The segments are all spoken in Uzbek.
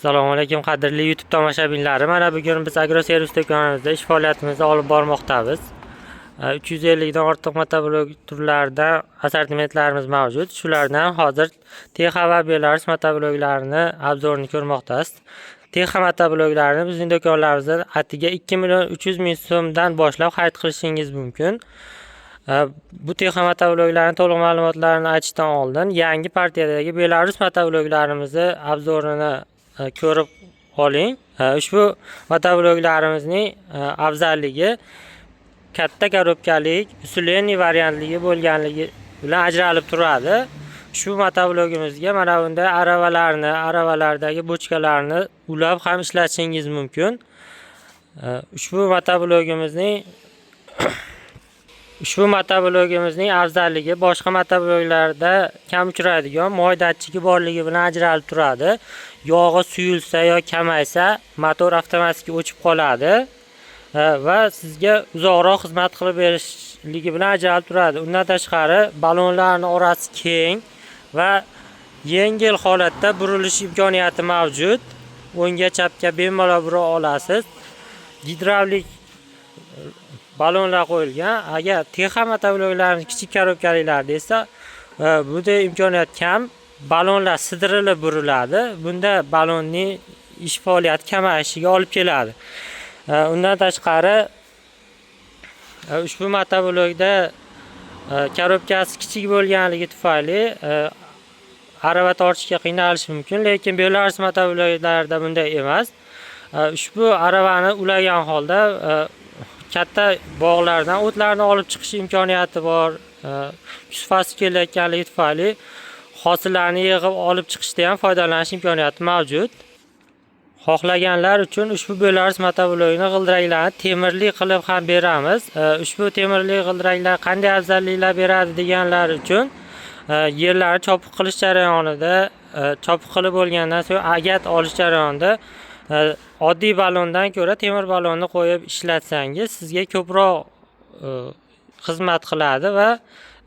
Assalomu alaykum qadrli YouTube tomoshabinlari. Mana bugun biz agroservis do'konimizda ish faoliyatimizni olib bormoqdamiz. 350 dan ortiq motoblok turlaridan assortimentlarimiz mavjud. Shulardan hozir Texa va Belarus motobloklarini obzorini ko'rmoqdasiz. Texa motobloklarini bizning do'konlarimizda atiga 2 million 300 ming so'mdan boshlab xarid qilishingiz mumkin. Bu Texa motobloklarning to'liq ma'lumotlarini aytishdan oldin yangi partiyadagi Belarus motobloklarimizni obzorini ko'rib oling. Ushbu motobloklarimizni afzalligi katta korobkalik, usuleniy variantligi bo'lganligi bilan ajralib turadi. Ushbu motoblogimizga mana bunday aravalardagi bochkalarni ulab ham ishlatishingiz mumkin. Ushbu motoblogimizning afzalligi boshqa motobloglarda kam uchraydigan moy datchigi borligi bilan ajralib turadi. Yog'i suyulsa yo kamaysa, motor avtomatik o'chib qoladi va sizga uzoqroq xizmat qilib berishligi bilan ajralib turadi. Undan tashqari, balonlarning orasi keng va yengil holatda burilish imkoniyati mavjud. O'ngga chapga bemalol bura olasiz. Gidravlik balonlar qo'yilgan. Agar Texa motobloklarning kichik korobkaliklarida esa bunday imkoniyat kam. Balonlar sidirilib buriladi. Bunda balonning ish faoliyati kamayishiga olib keladi. Undan tashqari, ushbu motoblokda korobkasi kichik bo'lganligi tufayli arava tortishga qiynalish mumkin, lekin Belarus motobloklarida bunday emas. Ushbu aravani ulagan holda katta bog'lardan o'tlarni olib chiqish imkoniyati bor. Kuz fasli kelayotganligi tufayli hosillarni yig'ib olib chiqishda ham foydalanish imkoniyati mavjud. Xohlaganlar uchun ushbu Belarus motoblogini g'ildiraklarni temirli qilib ham beramiz. Ushbu temirli g'ildiraklar qanday afzalliklar beradi deganlar uchun yerlarni chopiq qilish jarayonida, chopiq qilib bo'lgandan so'ng agat olish jarayonida oddiy balondan ko'ra temir balonni qo'yib ishlatsangiz sizga ko'proq xizmat qiladi va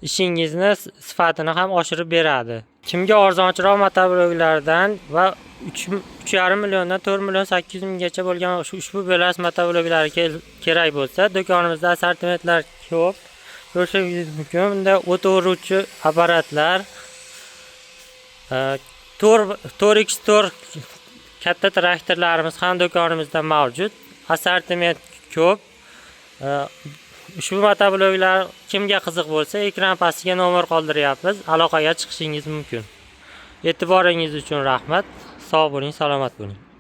ishingizni sifatini ham oshirib beradi. Kimga arzonchiroq motobloklardan va 3,5 milliondan 4 million 800 minggacha bo'lgan ushbu Belarus motobloklari kerak bo'lsa, do'konimizda assortimentlar ko'p. Ko'rishingiz mumkin. Bunda o't o'ruvchi apparatlar, 4x4 katta traktorlarimiz ham do'konimizda mavjud. Assortiment ko'p. Ushbu motobloklar kimga qiziq bo'lsa, ekran pastiga nomer qoldiryapmiz. Aloqaga chiqishingiz mumkin. E'tiboringiz uchun rahmat. Sog' bo'ling, salomat bo'ling.